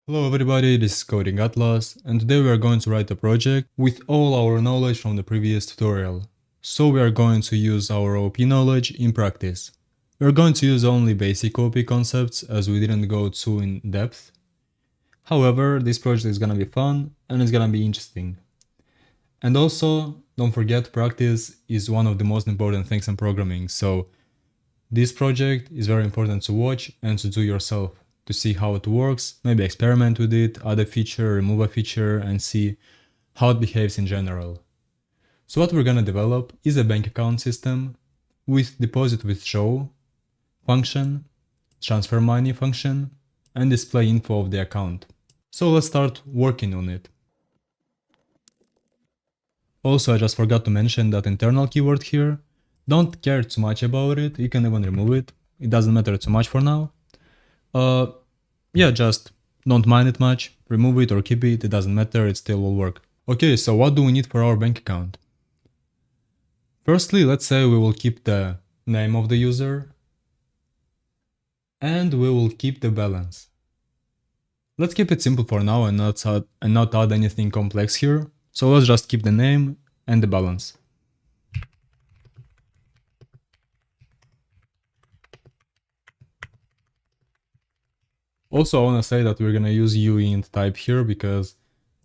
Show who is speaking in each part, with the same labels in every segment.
Speaker 1: Hello everybody, this is Coding Atlas, and today we are going to write a project with all our knowledge from the previous tutorial. So we are going to use our OP knowledge in practice. We are going to use only basic OP concepts as we didn't go too in depth. However, this project is gonna be fun and it's gonna be interesting. And also, don't forget, practice is one of the most important things in programming, so this project is very important to watch and to do yourself, to see how it works, maybe experiment with it, add a feature, remove a feature, and see how it behaves in general. So what we're gonna develop is a bank account system with deposit withdraw function, transfer money function, and display info of the account. So let's start working on it. Also, I just forgot to mention that internal keyword here. Don't care too much about it, you can even remove it, it doesn't matter too much for now. Yeah, just don't mind it much, remove it or keep it, it doesn't matter, it still will work. Okay, so what do we need for our bank account? Firstly, let's say we will keep the name of the user and we will keep the balance. Let's keep it simple for now and not add anything complex here, so let's just keep the name and the balance. Also, I want to say that we're gonna use uint type here because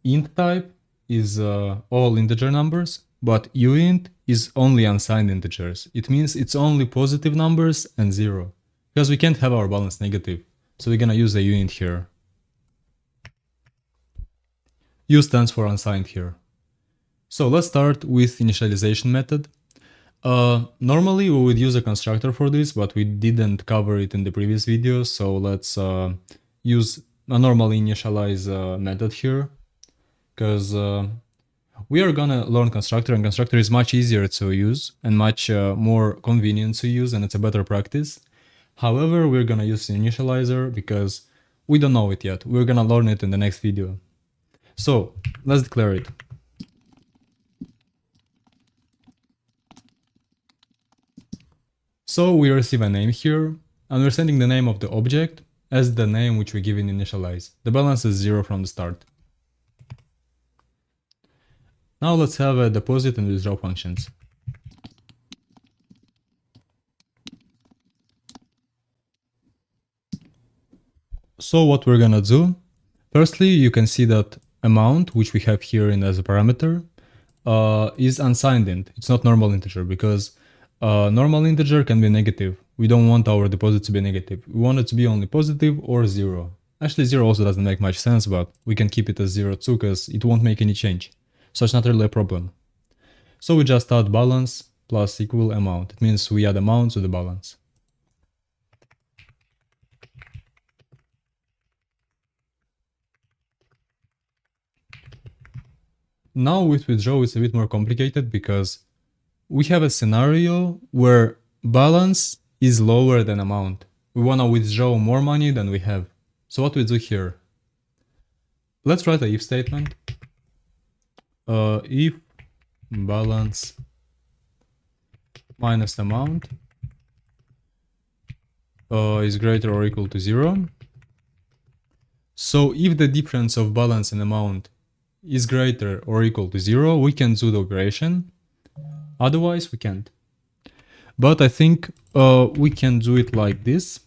Speaker 1: int type is all integer numbers, but uint is only unsigned integers. It means it's only positive numbers and 0, because we can't have our balance negative, so we're gonna use a uint here. U stands for unsigned here. So let's start with initialization method. Normally we would use a constructor for this, but we didn't cover it in the previous video, so let's use a normal initialize method here, because we are gonna learn constructor, and constructor is much easier to use and much more convenient to use, and it's a better practice. However, we're gonna use initializer because we don't know it yet. We're gonna learn it in the next video. So let's declare it. So we receive a name here, and we're sending the name of the object as the name which we give in initialize. The balance is 0 from the start. Now let's have a deposit and withdraw functions. So what we're gonna do, firstly you can see that amount which we have here in as a parameter is unsigned int. It's not normal integer because normal integer can be negative. We don't want our deposit to be negative. We want it to be only positive or 0. Actually 0 also doesn't make much sense, but we can keep it as 0 too because it won't make any change. So it's not really a problem. So we just add balance plus equal amount. It means we add amount to the balance. Now with withdraw it's a bit more complicated because we have a scenario where balance is lower than amount. We want to withdraw more money than we have. So what we do here? Let's write a if statement. If balance minus amount is greater or equal to 0. So if the difference of balance and amount is greater or equal to 0, we can do the operation. Otherwise, we can't. But I think we can do it like this.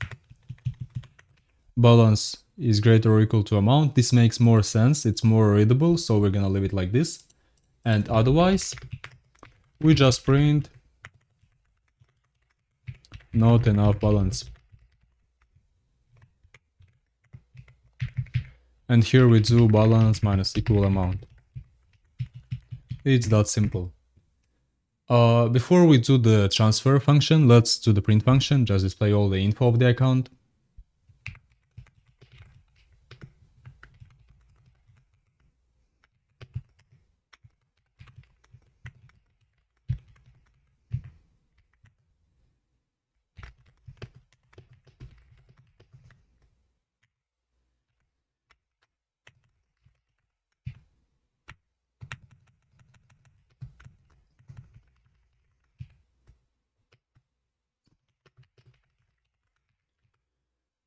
Speaker 1: Balance is greater or equal to amount. This makes more sense. It's more readable, so we're gonna leave it like this. And otherwise, we just print not enough balance. And here we do balance minus equal amount. It's that simple. Before we do the transfer function, let's do the print function, just display all the info of the account.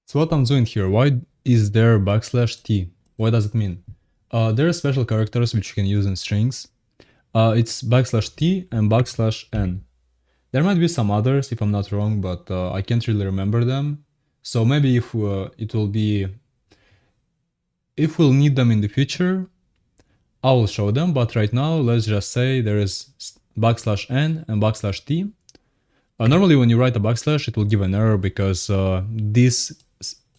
Speaker 1: So what I'm doing here, why is there \t? What does it mean? There are special characters which you can use in strings. It's \t and \n. There might be some others if I'm not wrong, but I can't really remember them. So maybe if if we'll need them in the future, I will show them. But right now, let's just say there is \n and \t. Normally when you write a backslash, it will give an error because this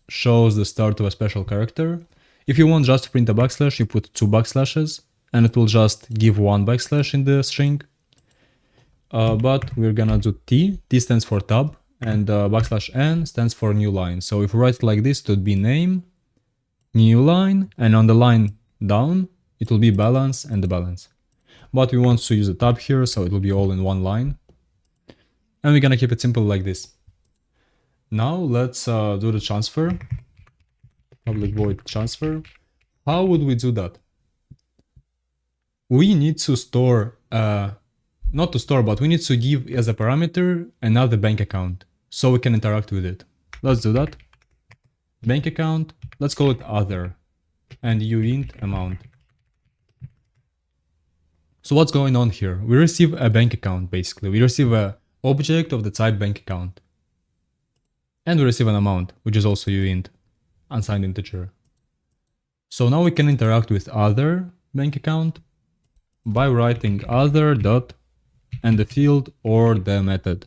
Speaker 1: shows the start of a special character. If you want just to print a backslash, you put 2 backslashes and it will just give 1 backslash in the string. But we're gonna do T. T stands for tab, and \n stands for new line. So if we write it like this, it would be name, new line, and on the line down, it will be balance and the balance. But we want to use a tab here, so it will be all in one line. And we're gonna keep it simple like this. Now let's do the transfer. Public void transfer. How would we do that? We need to store, not to store, but we need to give as a parameter another bank account so we can interact with it. Let's do that. Bank account, let's call it other, and uint amount. So what's going on here? We receive a bank account basically. We receive a object of the type bank account. And we receive an amount, which is also uint, unsigned integer. So now we can interact with other bank account by writing other dot and the field or the method.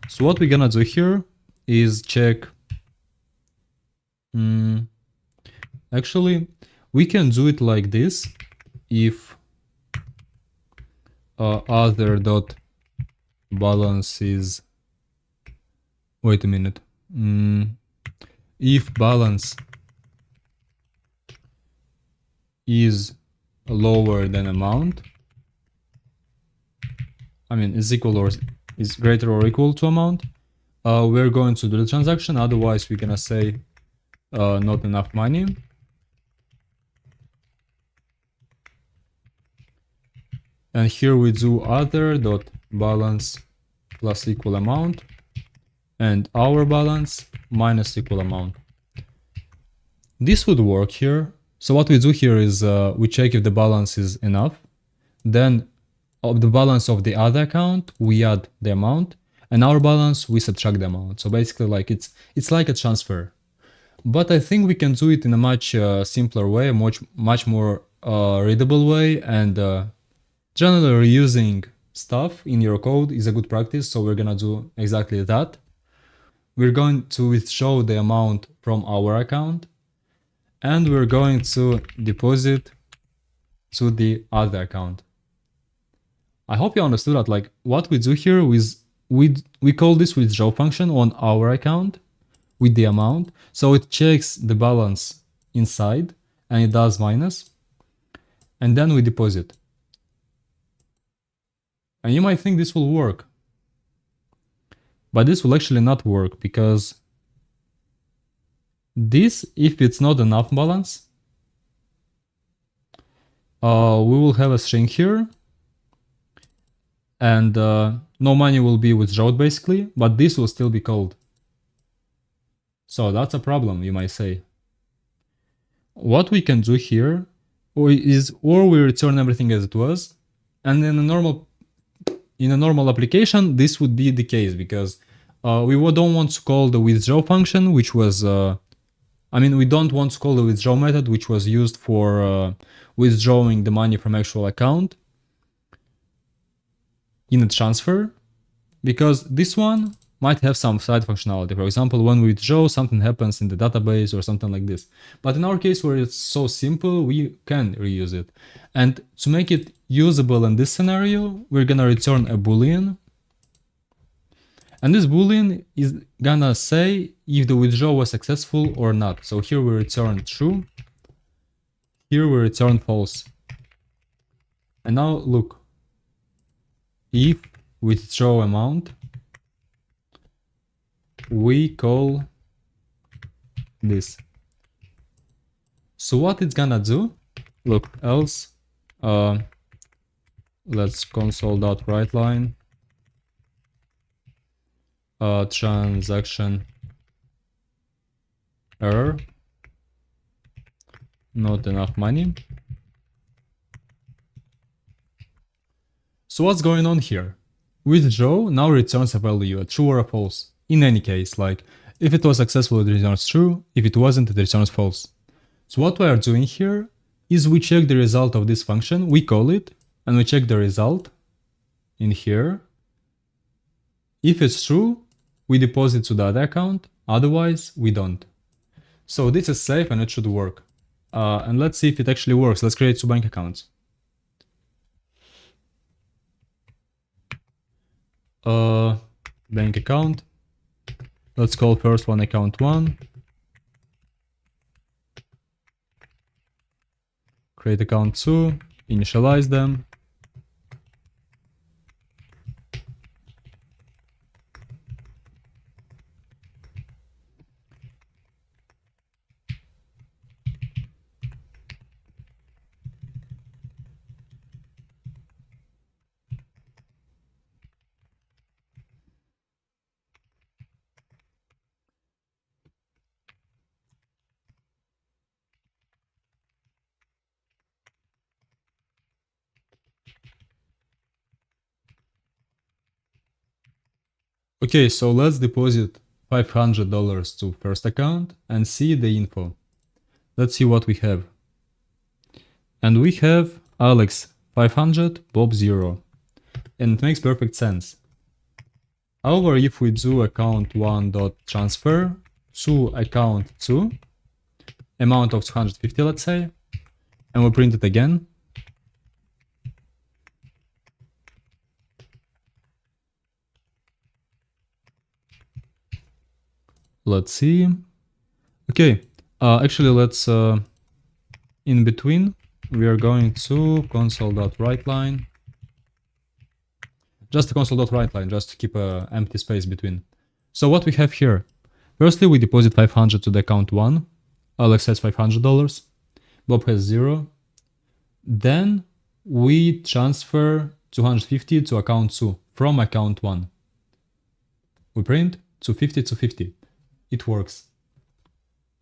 Speaker 1: So what we're gonna do here is check. Actually, we can do it like this. If other dot balance is, wait a minute. If balance is lower than amount, I mean is equal or is greater or equal to amount, we're going to do the transaction. Otherwise we're gonna say not enough money. And here we do other dot balance plus equal amount and our balance minus equal amount. This would work here. So what we do here is we check if the balance is enough. Then of the balance of the other account, we add the amount, and our balance, we subtract the amount. So basically like it's like a transfer. But I think we can do it in a much simpler way, a much more readable way, and generally reusing stuff in your code is a good practice. So we're gonna do exactly that. We're going to withdraw the amount from our account, and we're going to deposit to the other account. I hope you understood that. Like what we do here is we call this withdraw function on our account with the amount. So it checks the balance inside and it does minus, and then we deposit. And you might think this will work, but this will actually not work, because this, if it's not enough balance, we will have a string here, and no money will be withdrawn basically, but this will still be called. So that's a problem, you might say. What we can do here is we return everything as it was, and in a normal application this would be the case, because we don't want to call the withdraw function, which was we don't want to call the withdraw method, which was used for withdrawing the money from actual account in a transfer, because this one might have some side functionality. For example, when we withdraw, something happens in the database or something like this. But in our case, where it's so simple, we can reuse it. And to make it usable in this scenario, we're gonna return a boolean. And this boolean is gonna say if the withdrawal was successful or not. So here we return true, here we return false. And now look, if withdraw amount, we call this. So what it's gonna do, look, else, let's console.writeLine, transaction error, Not enough money. So what's going on here? Withdraw now returns a value, a true or a false. In any case, like if it was successful, it returns true. If it wasn't, it returns false. So what we are doing here is we check the result of this function, we call it, and we check the result in here. If it's true, we deposit to the other account, otherwise we don't. So this is safe and it should work. And let's see if it actually works. Let's create 2 bank accounts. Bank account. Let's call first one account 1. Create account 2, initialize them. Okay, so let's deposit $500 to first account and see the info. Let's see what we have. And we have Alex 500, Bob 0. And it makes perfect sense. However, if we do account 1.transfer to account 2, amount of 250, let's say, and we print it again, let's see. Okay, actually let's, in between, we are going to console.writeLine. Just a console.writeLine, just to keep an empty space between. So what we have here, firstly we deposit 500 to the account 1, Alex has $500, Bob has 0. Then we transfer 250 to account 2 from account 1. We print 250 to 50. It works.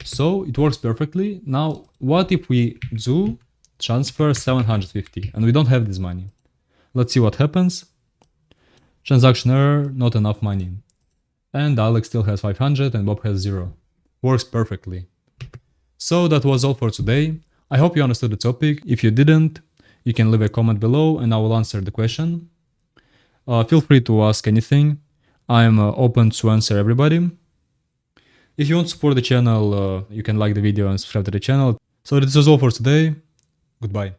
Speaker 1: So it works perfectly. Now, what if we do transfer 750 and we don't have this money? Let's see what happens. Transaction error, not enough money. And Alex still has 500 and Bob has 0. Works perfectly. So that was all for today. I hope you understood the topic. If you didn't, you can leave a comment below and I will answer the question. Feel free to ask anything. I'm open to answer everybody. If you want to support the channel, you can like the video and subscribe to the channel. So this is all for today. Goodbye.